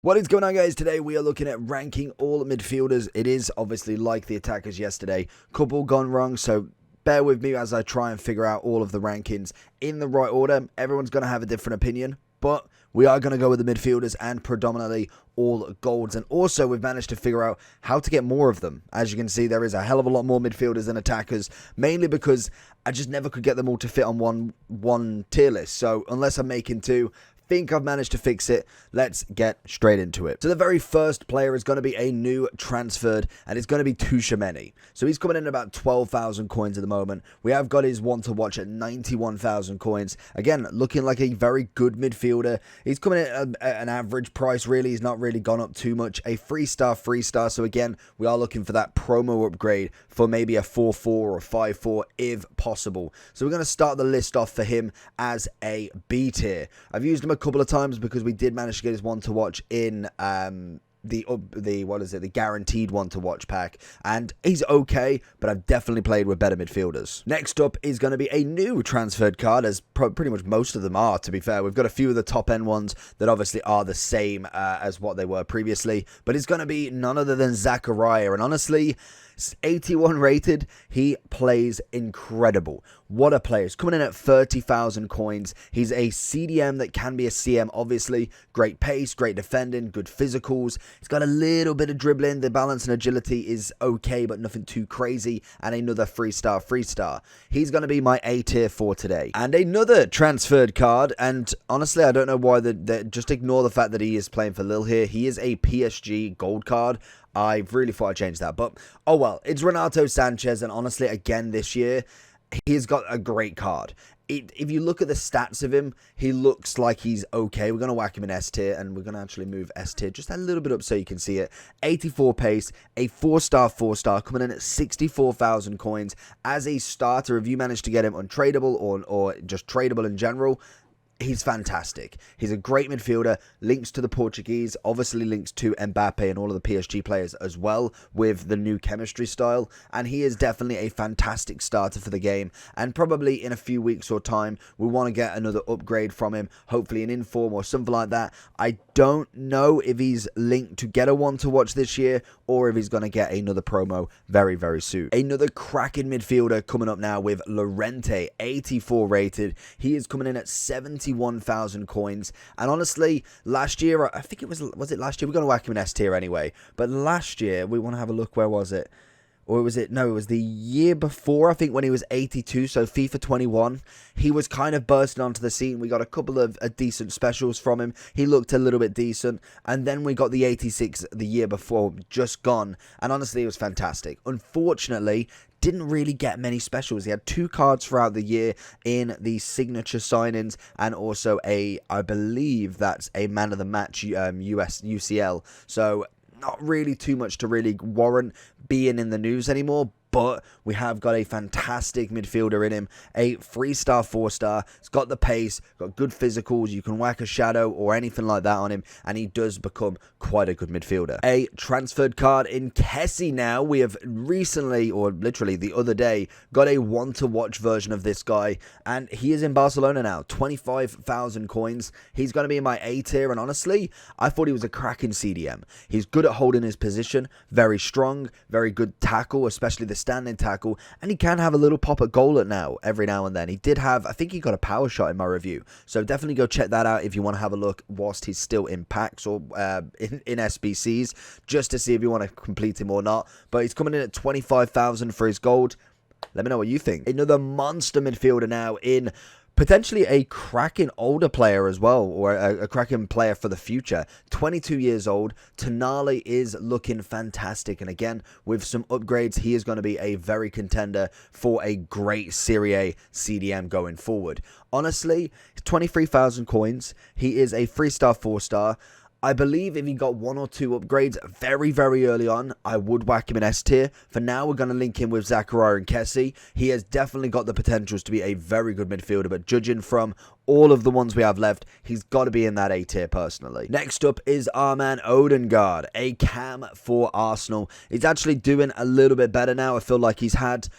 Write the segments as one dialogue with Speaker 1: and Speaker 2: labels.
Speaker 1: What is going on, guys? Today we are looking at ranking all midfielders. It is obviously like the attackers yesterday, couple gone wrong, so bear with me as I try and figure out all of the rankings in the right order. Everyone's going to have a different opinion, but we are going to go with the midfielders and predominantly all golds. And also we've managed to figure out how to get more of them. As you can see, there is a hell of a lot more midfielders than attackers, mainly because I just never could get them all to fit on one tier list. So unless I'm making two, think I've managed to fix it. Let's get straight into it. So the very first player is going to be a new transferred, and it's going to be Tchouaméni. So he's coming in at about 12,000 coins at the moment. We have got his one to watch at 91,000 coins. Again, looking like a very good midfielder. He's coming in at an average price, really. He's not really gone up too much. A 3-star. So again, we are looking for that promo upgrade for maybe a 4-4 or a 5-4 if possible. So we're going to start the list off for him as a B tier. I've used him a couple of times because we did manage to get his one to watch in the guaranteed one to watch pack, and he's okay, but I've definitely played with better midfielders. Next up is going to be a new transferred card, as pretty much most of them are, to be fair. We've got a few of the top end ones that obviously are the same as what they were previously, but it's going to be none other than Zakaria, and honestly, 81 rated, he plays incredible. What a player. He's coming in at 30,000 coins. He's a CDM that can be a CM, obviously. Great pace, great defending, good physicals. He's got a little bit of dribbling. The balance and agility is okay, but nothing too crazy. And another 3-star. He's going to be my A tier for today. And another transferred card. And honestly, I don't know why just ignore the fact that he is playing for Lille here. He is a PSG gold card. I really thought I'd change that, but oh well. It's Renato Sanchez, and honestly, again this year, he's got a great card. If you look at the stats of him, he looks like he's okay. We're going to whack him in S tier, and we're going to actually move S tier just a little bit up so you can see it. 84 pace, a 4-star, coming in at 64,000 coins. As a starter, if you manage to get him untradeable or just tradable in general, he's fantastic. He's a great midfielder, links to the Portuguese, obviously links to Mbappe and all of the PSG players as well with the new chemistry style, and he is definitely a fantastic starter for the game, and probably in a few weeks or time, we want to get another upgrade from him, hopefully an inform or something like that. I don't know if he's linked to get a one to watch this year, or if he's going to get another promo very, very soon. Another cracking midfielder coming up now with Lorente, 84 rated. He is coming in at 71,000 coins, and honestly, last year, I think it was it last year? We're going to whack him in S tier anyway, but last year, we want to have a look, where was it? Or was it? No, it was the year before, I think, when he was 82, so FIFA 21. He was kind of bursting onto the scene. We got a couple of decent specials from him. He looked a little bit decent. And then we got the 86 the year before, just gone. And honestly, it was fantastic. Unfortunately, didn't really get many specials. He had 2 cards throughout the year in the signature signings, and also I believe that's a man of the match US UCL. So not really too much to really warrant being in the news anymore, but we have got a fantastic midfielder in him. A 3-star, 4-star. He's got the pace, got good physicals. You can whack a shadow or anything like that on him, and he does become quite a good midfielder. A transferred card in Kessie now. We have recently, or literally the other day, got a one-to-watch version of this guy, and he is in Barcelona now. 25,000 coins. He's going to be in my A tier, and honestly, I thought he was a cracking CDM. He's good at holding his position, very strong, very good tackle, especially the standing tackle, and he can have a little pop at goal every now and then. He did have, I think he got a power shot in my review, so definitely go check that out if you want to have a look whilst he's still in packs or in SBCs, just to see if you want to complete him or not. But he's coming in at 25,000 for his gold. Let me know what you think. Another monster midfielder now in potentially a cracking older player as well, or a cracking player for the future. 22 years old. Tonali is looking fantastic, and again, with some upgrades, he is going to be a very contender for a great Serie A CDM going forward. Honestly, 23,000 coins. He is a 3-star, 4-star. I believe if he got 1 or 2 upgrades very, very early on, I would whack him in S tier. For now, we're going to link him with Zakaria and Kessie. He has definitely got the potentials to be a very good midfielder, but judging from all of the ones we have left, he's got to be in that A tier personally. Next up is our man Odegaard, a cam for Arsenal. He's actually doing a little bit better now. I feel like he's had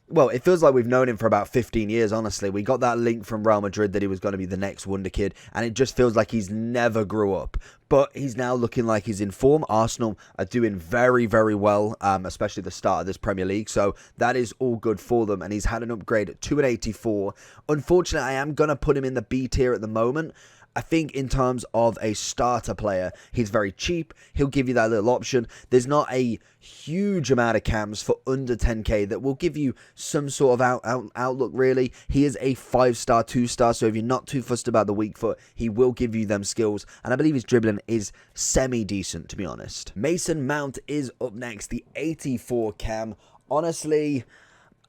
Speaker 1: well, it feels like we've known him for about 15 years, honestly. We got that link from Real Madrid that he was going to be the next wonder kid, and it just feels like he's never grew up. But he's now looking like he's in form. Arsenal are doing very, very well, especially the start of this Premier League. So that is all good for them, and he's had an upgrade to an 84. Unfortunately, I am going to put him in the B tier at the moment. I think in terms of a starter player, he's very cheap. He'll give you that little option. There's not a huge amount of cams for under 10k that will give you some sort of outlook, really. He is a 5-star, 2-star, so if you're not too fussed about the weak foot, he will give you them skills. And I believe his dribbling is semi-decent, to be honest. Mason Mount is up next, the 84 cam. Honestly,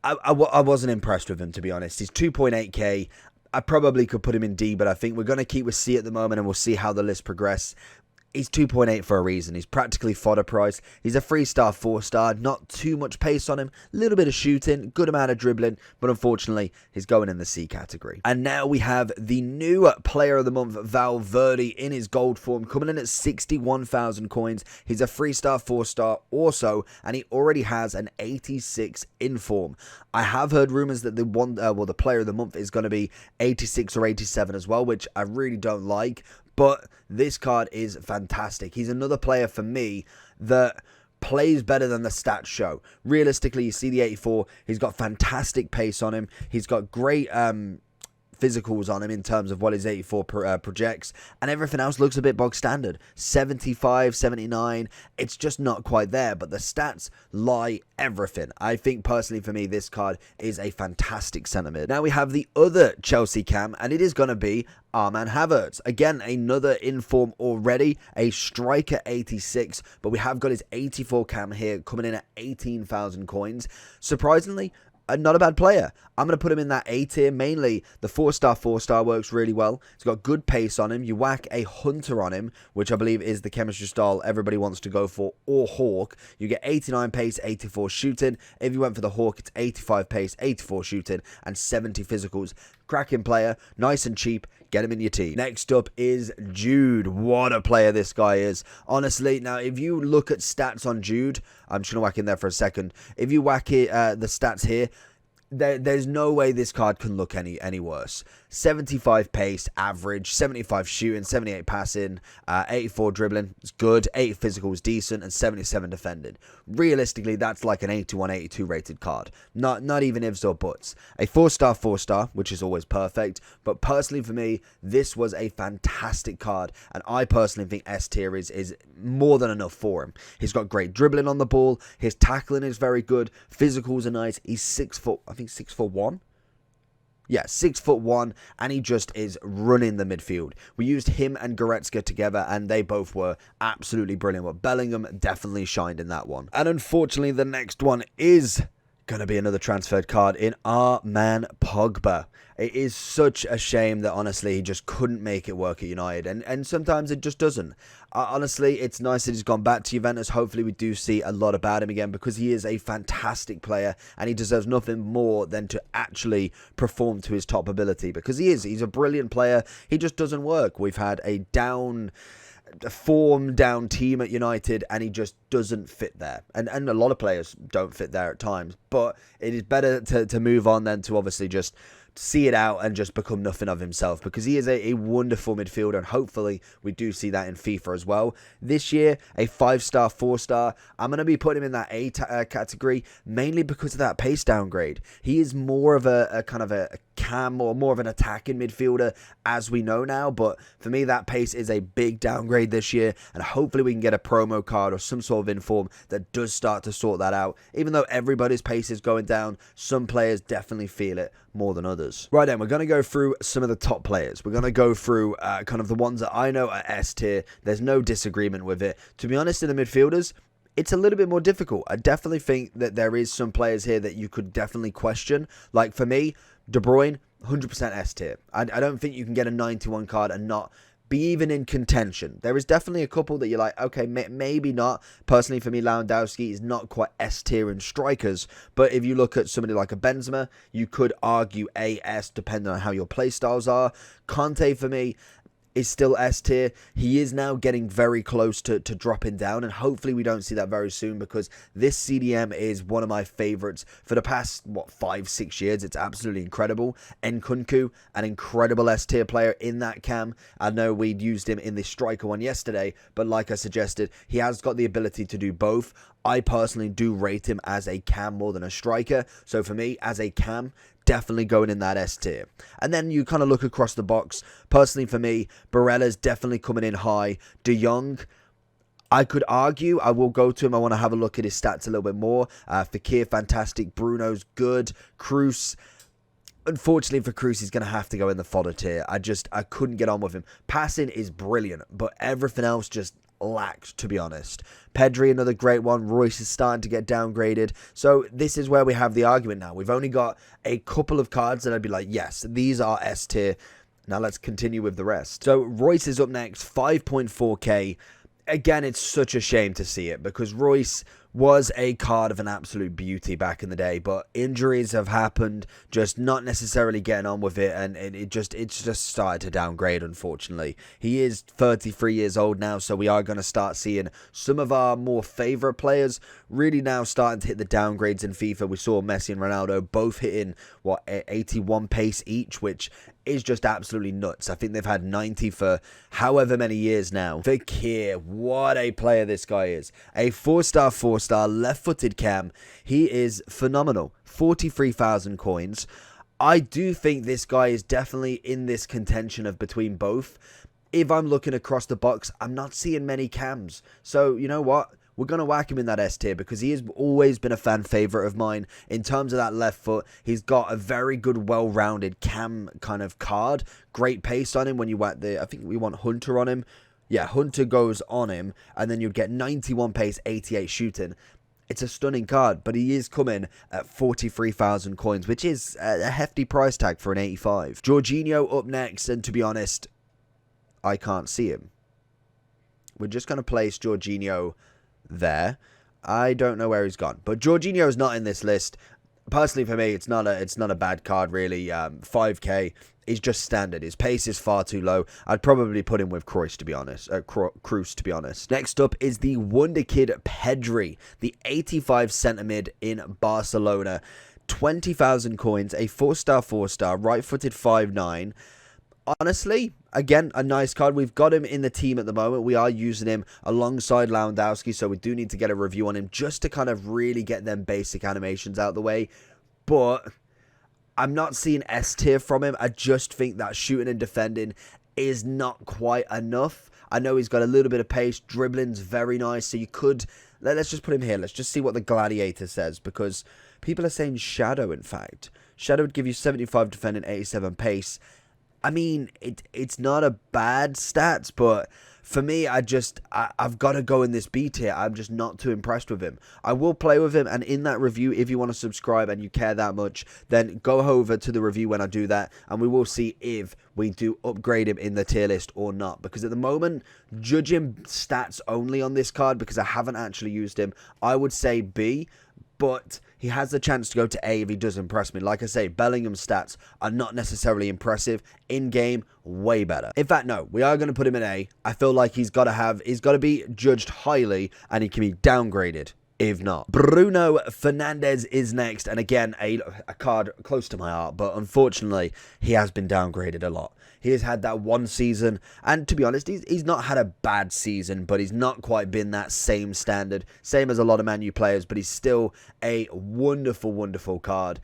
Speaker 1: I wasn't impressed with him, to be honest. He's 2.8k. I probably could put him in D, but I think we're going to keep with C at the moment, and we'll see how the list progresses. He's 2.8 for a reason. He's practically fodder price. He's a 3-star, 4-star. Not too much pace on him. A little bit of shooting. Good amount of dribbling. But unfortunately, he's going in the C category. And now we have the new player of the month, Valverde, in his gold form. Coming in at 61,000 coins. He's a 3-star, 4-star also. And he already has an 86 in form. I have heard rumours that the player of the month is going to be 86 or 87 as well, which I really don't like. But this card is fantastic. He's another player for me that plays better than the stats show. Realistically, you see the 84. He's got fantastic pace on him. He's got great physicals on him in terms of what his 84 projects, and everything else looks a bit bog standard. 75, 79, it's just not quite there, but the stats lie everything. I think personally for me, this card is a fantastic centre mid. Now we have the other Chelsea cam, and it is going to be Armand Havertz. Again, another in form already, a striker 86, but we have got his 84 cam here coming in at 18,000 coins. Surprisingly, not a bad player. I'm going to put him in that A tier. Mainly, the 4-star, 4-star works really well. He's got good pace on him. You whack a Hunter on him, which I believe is the chemistry style everybody wants to go for, or Hawk. You get 89 pace, 84 shooting. If you went for the Hawk, it's 85 pace, 84 shooting, and 70 physicals. Cracking player, nice and cheap. Get him in your team. Next up is Jude. What a player this guy is. Honestly, now if you look at stats on Jude, I'm just going to whack in there for a second. If you whack it, the stats here, there's no way this card can look any worse. 75 pace, average, 75 shooting, 78 passing, 84 dribbling, it's good, 8 physical is decent, and 77 defending. Realistically, that's like an 81, 82 rated card. Not even ifs or buts. A 4-star, 4-star, which is always perfect, but personally for me, this was a fantastic card, and I personally think S tier is more than enough for him. He's got great dribbling on the ball, his tackling is very good, physicals are nice, he's 6 foot, I think 6'1". Yeah, 6'1", and he just is running the midfield. We used him and Goretzka together, and they both were absolutely brilliant. But Bellingham definitely shined in that one. And unfortunately, the next one is going to be another transferred card in our man Pogba. It is such a shame that, honestly, he just couldn't make it work at United. And sometimes it just doesn't. Honestly, it's nice that he's gone back to Juventus. Hopefully, we do see a lot about him again, because he is a fantastic player and he deserves nothing more than to actually perform to his top ability, because he's a brilliant player. He just doesn't work. We've had a form down team at United, and he just doesn't fit there, and a lot of players don't fit there at times, but it is better to move on than to obviously just see it out and just become nothing of himself, because he is a wonderful midfielder, and hopefully we do see that in FIFA as well. This year, a 5-star, 4-star, I'm going to be putting him in that A category, mainly because of that pace downgrade. He is more of a kind of a cam, or more of an attacking midfielder, as we know now, but for me, that pace is a big downgrade this year, and hopefully we can get a promo card or some sort of inform that does start to sort that out. Even though everybody's pace is going down, some players definitely feel it more than others. Right then, we're going to go through some of the top players. We're going to go through kind of the ones that I know are S tier. There's no disagreement with it. To be honest, in the midfielders, it's a little bit more difficult. I definitely think that there is some players here that you could definitely question. Like for me, De Bruyne, 100% S tier. I don't think you can get a 91 card and not be even in contention. There is definitely a couple that you're like, okay, maybe not. Personally, for me, Lewandowski is not quite S tier in strikers, but if you look at somebody like a Benzema, you could argue AS depending on how your play styles are. Conte, for me, is still S tier. He is now getting very close to dropping down, and hopefully we don't see that very soon, because this CDM is one of my favorites for the past, 5-6 years. It's absolutely incredible. Nkunku, an incredible S tier player in that cam. I know we'd used him in the striker one yesterday, but like I suggested, he has got the ability to do both. I personally do rate him as a cam more than a striker, so for me, as a cam, definitely going in that S tier. And then you kind of look across the box. Personally for me, Barella's definitely coming in high. De Jong, I could argue, I will go to him. I want to have a look at his stats a little bit more. Fekir, fantastic. Bruno's good. Kroos, unfortunately for Kroos, he's going to have to go in the fodder tier. I couldn't get on with him. Passing is brilliant, but everything else just lacked, to be honest. Pedri, another great one. Royce is starting to get downgraded. So this is where we have the argument now. We've only got a couple of cards that I'd be like, yes, these are S tier. Now let's continue with the rest. So Royce is up next, 5.4k. Again, it's such a shame to see it, because Royce was a card of an absolute beauty back in the day, but injuries have happened, just not necessarily getting on with it, and it's just started to downgrade, unfortunately. He is 33 years old now, so we are going to start seeing some of our more favourite players really now starting to hit the downgrades in FIFA. We saw Messi and Ronaldo both hitting, 81 pace each, which is just absolutely nuts. I think they've had 90 for however many years now. Fekir, what a player this guy is. A 4-star, left-footed cam. He is phenomenal. 43,000 coins. I do think this guy is definitely in this contention of between both. If I'm looking across the box, I'm not seeing many cams. So, you know what? We're going to whack him in that S tier, because he has always been a fan favourite of mine. In terms of that left foot, he's got a very good, well-rounded cam kind of card. Great pace on him when you whack I think we want Hunter on him. Yeah, Hunter goes on him, and then you'd get 91 pace, 88 shooting. It's a stunning card, but he is coming at 43,000 coins, which is a hefty price tag for an 85. Jorginho up next, and to be honest, I can't see him. We're just going to place Jorginho there. I don't know where he's gone, but Jorginho is not in this list. Personally, for me, it's not a bad card, really. 5k is just standard. His pace is far too low. I'd probably put him with Kroos, to be honest. Kroos, to be honest. Next up is the wonder kid Pedri, the 85 centre mid in Barcelona. 20,000 coins, a 4-star, right-footed 5'9". Honestly, again, a nice card. We've got him in the team at the moment. We are using him alongside Lewandowski, so we do need to get a review on him just to kind of really get them basic animations out of the way. But I'm not seeing S tier from him. I just think that shooting and defending is not quite enough. I know he's got a little bit of pace. Dribbling's very nice, so you could... Let's just put him here. Let's just see what the Gladiator says, because people are saying Shadow, in fact. Shadow would give you 75 defending, 87 pace. I mean, it's not a bad stats, but for me, I've got to go in this B tier. I'm just not too impressed with him. I will play with him, and in that review, if you want to subscribe and you care that much, then go over to the review when I do that, and we will see if we do upgrade him in the tier list or not. Because at the moment, judging stats only on this card, because I haven't actually used him, I would say B, but he has the chance to go to A if he does impress me. Like I say, Bellingham's stats are not necessarily impressive. In-game, way better. In fact, no, we are going to put him in A. I feel like he's got to be judged highly, and he can be downgraded if not. Bruno Fernandez is next, and again, a card close to my heart, but unfortunately, he has been downgraded a lot. He has had that one season, and to be honest, he's not had a bad season, but he's not quite been that same standard, same as a lot of Man U players, but he's still a wonderful, wonderful card.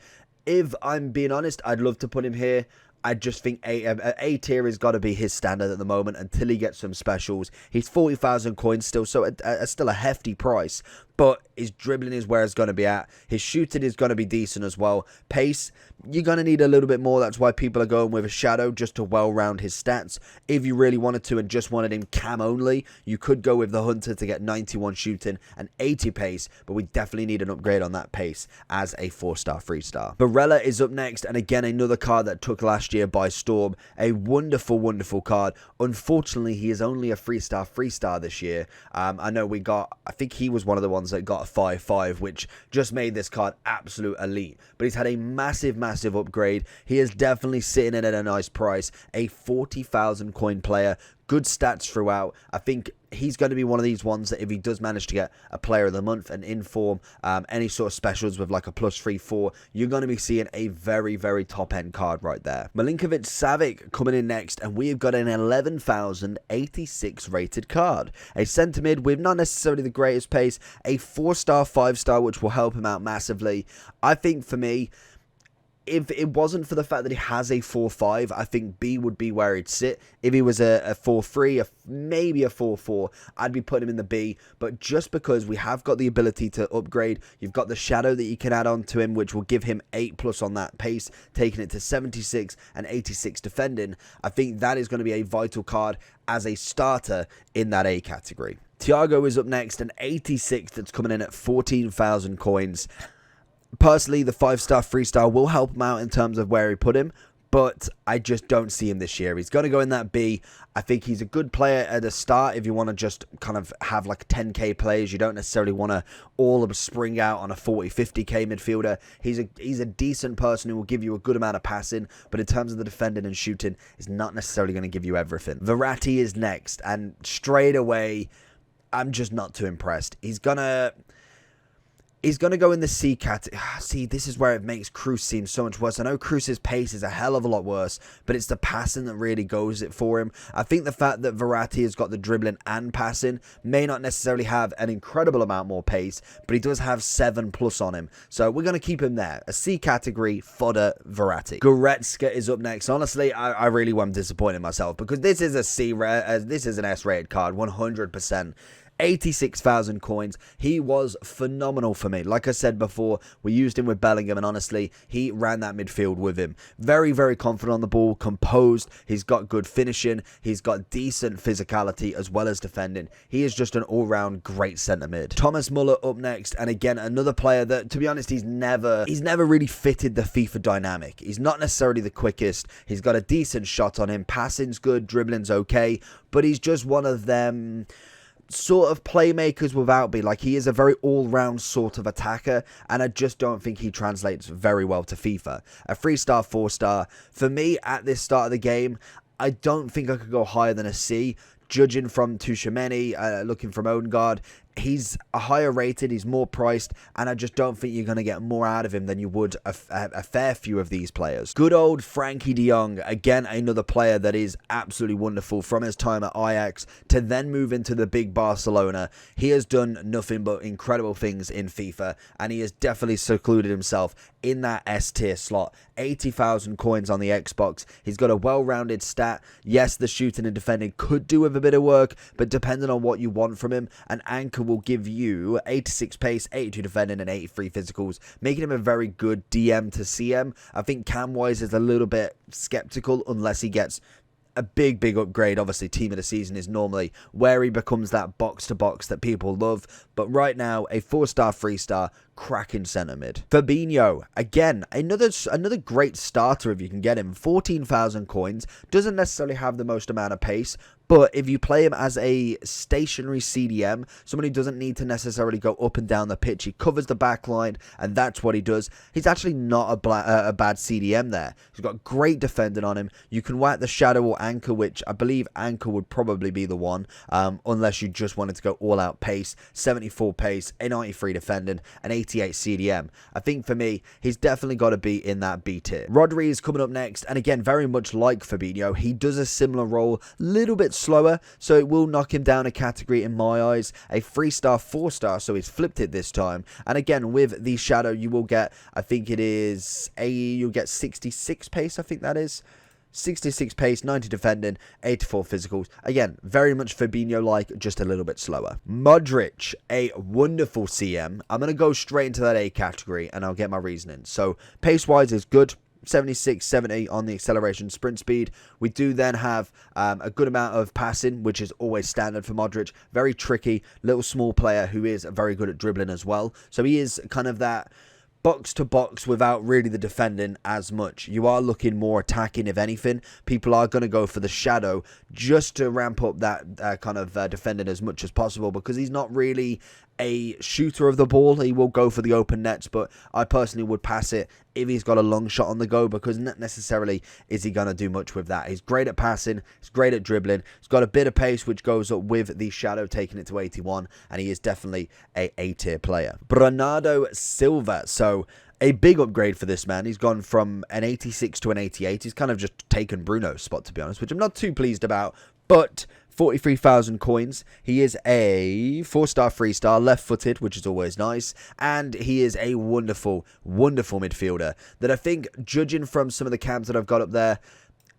Speaker 1: If I'm being honest, I'd love to put him here. I just think A tier has got to be his standard at the moment until he gets some specials. He's 40,000 coins still, so still a hefty price. But his dribbling is where it's going to be at. His shooting is going to be decent as well. Pace, you're going to need a little bit more. That's why people are going with a Shadow, just to well-round his stats. If you really wanted to and just wanted him cam only, you could go with the Hunter to get 91 shooting and 80 pace. But we definitely need an upgrade on that pace as a 4-star, 3-star. Barella is up next, and again, another card that took last year by storm. A wonderful, wonderful card. Unfortunately, he is only a 3-star, 3-star this year. I know I think he was one of the ones ones that got a 5-5, which just made this card absolute elite. But he's had a massive, massive upgrade. He is definitely sitting in at a nice price. A 40,000 coin player. Good stats throughout. I think he's going to be one of these ones that if he does manage to get a player of the month and in form, any sort of specials with like a +3/4, you're going to be seeing a very, very top end card right there. Milinkovic-Savic coming in next, and we've got an 11,086 rated card. A centre mid with not necessarily the greatest pace, a 4-star, 5-star, which will help him out massively. I think for me, if it wasn't for the fact that he has a 4-5, I think B would be where he'd sit. If he was a 4-3, maybe a 4-4, I'd be putting him in the B. But just because we have got the ability to upgrade, you've got the shadow that you can add on to him, which will give him 8+ on that pace, taking it to 76 and 86 defending. I think that is going to be a vital card as a starter in that A category. Thiago is up next, an 86 that's coming in at 14,000 coins. Personally, the 5-star, 3-star will help him out in terms of where he put him, but I just don't see him this year. He's going to go in that B. I think he's a good player at the start if you want to just kind of have like 10k players. You don't necessarily want to all of spring out on a 40, 50k midfielder. He's a decent person who will give you a good amount of passing, but in terms of the defending and shooting, is not necessarily going to give you everything. Verratti is next, and straight away, I'm just not too impressed. He's going to go in the C category. See, this is where it makes Cruz seem so much worse. I know Cruz's pace is a hell of a lot worse, but it's the passing that really goes it for him. I think the fact that Verratti has got the dribbling and passing may not necessarily have an incredible amount more pace, but he does have 7+ on him. So we're going to keep him there. A C category, fodder Verratti. Goretzka is up next. Honestly, I really am disappointed in myself because this is a C, this is an S-rated card, 100%. 86,000 coins. He was phenomenal for me. Like I said before, we used him with Bellingham, and honestly, he ran that midfield with him. Very, very confident on the ball, composed. He's got good finishing. He's got decent physicality as well as defending. He is just an all-round great centre mid. Thomas Muller up next, and again, another player that, to be honest, he's never really fitted the FIFA dynamic. He's not necessarily the quickest. He's got a decent shot on him. Passing's good, dribbling's okay, but he's just one of them sort of playmakers without be. Like, he is a very all-round sort of attacker, and I just don't think he translates very well to FIFA. A 3-star, 4-star. For me, at this start of the game, I don't think I could go higher than a C. Judging from Tchouaméni, looking from Odegaard, he's a higher rated, he's more priced, and I just don't think you're going to get more out of him than you would a fair few of these players. Good old Frankie Deyoung, again, another player that is absolutely wonderful from his time at Ajax to then move into the big Barcelona. He has done nothing but incredible things in FIFA, and he has definitely secluded himself in that S tier slot. 80,000 coins on the Xbox. He's got a well-rounded stat. Yes, the shooting and defending could do with a bit of work, but depending on what you want from him, an anchor will give you 86 pace, 82 defending, and 83 physicals, making him a very good DM to CM. I think cam-wise is a little bit skeptical unless he gets a big upgrade. Obviously, team of the season is normally where he becomes that box-to-box that people love. But right now, a 4-star, 3-star, cracking centre mid. Fabinho, again, another great starter if you can get him. 14,000 coins. Doesn't necessarily have the most amount of pace, but if you play him as a stationary CDM, someone who doesn't need to necessarily go up and down the pitch, he covers the back line, and that's what he does. He's actually not a bad CDM there. He's got great defending on him. You can whack the shadow or anchor, which I believe anchor would probably be the one, unless you just wanted to go all-out pace. 74 pace, a 93 defending, an 88 CDM. I think for me, he's definitely got to be in that B tier. Rodri is coming up next, and again, very much like Fabinho, he does a similar role, little bit slower, so it will knock him down a category in my eyes. A 3-star, 4-star, so he's flipped it this time. And again, with the shadow, you will get, I think it is you'll get 66 pace, I think that is. 66 pace, 90 defending, 84 physicals. Again, very much Fabinho-like, just a little bit slower. Modric, a wonderful CM. I'm going to go straight into that A category, and I'll get my reasoning. So, pace-wise is good. 76, 70 on the acceleration sprint speed. We do then have a good amount of passing, which is always standard for Modric. Very tricky, little small player who is very good at dribbling as well. So he is kind of that box to box without really the defending as much. You are looking more attacking, if anything. People are going to go for the shadow just to ramp up that kind of defending as much as possible, because he's not really a shooter of the ball. He will go for the open nets, but I personally would pass it if he's got a long shot on the go, because not necessarily is he going to do much with that. He's great at passing, he's great at dribbling, he's got a bit of pace which goes up with the shadow, taking it to 81, and he is definitely a A-tier player. Bernardo Silva, so a big upgrade for this man. He's gone from an 86 to an 88. He's kind of just taken Bruno's spot, to be honest, which I'm not too pleased about, but 43,000 coins. He is a 4-star, 3-star, left-footed, which is always nice. And he is a wonderful, wonderful midfielder that I think, judging from some of the cams that I've got up there,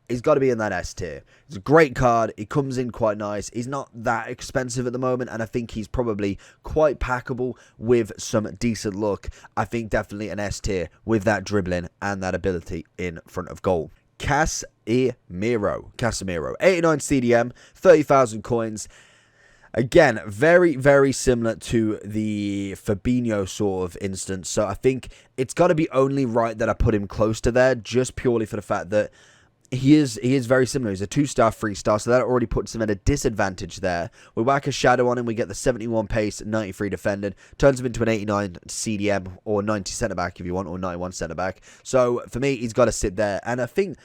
Speaker 1: he's got to be in that S tier. It's a great card. He comes in quite nice. He's not that expensive at the moment, and I think he's probably quite packable with some decent luck. I think definitely an S tier with that dribbling and that ability in front of goal. Casemiro, 89 CDM, 30,000 coins. Again, very, very similar to the Fabinho sort of instance. So I think it's got to be only right that I put him close to there, just purely for the fact that he is very similar. He's a 2-star, 3-star, so that already puts him at a disadvantage there. We whack a shadow on him, we get the 71 pace, 93 defending, turns him into an 89 CDM, or 90 centre-back if you want, or 91 centre-back. So for me, he's got to sit there, and I think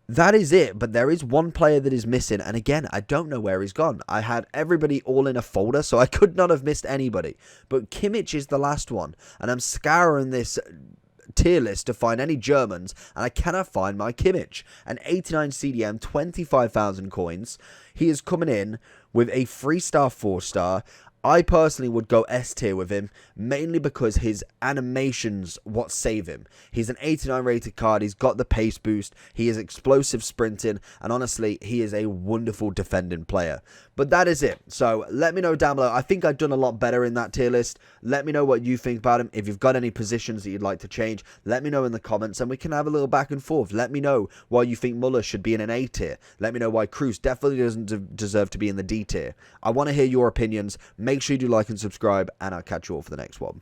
Speaker 1: that is it. But there is one player that is missing, and again, I don't know where he's gone. I had everybody all in a folder, so I could not have missed anybody. But Kimmich is the last one, and I'm scouring this tier list to find any Germans, and I cannot find my Kimmich. An 89 CDM, 25,000 coins. He is coming in with a 3-star, 4-star. I personally would go S tier with him, mainly because his animations what save him. He's an 89 rated card, he's got the pace boost, he is explosive sprinting, and honestly, he is a wonderful defending player. But that is it. So let me know down below. I think I've done a lot better in that tier list. Let me know what you think about him. If you've got any positions that you'd like to change, let me know in the comments, and we can have a little back and forth. Let me know why you think Muller should be in an A tier. Let me know why Kroos definitely doesn't deserve to be in the D tier. I want to hear your opinions. Make sure you do like and subscribe, and I'll catch you all for the next one.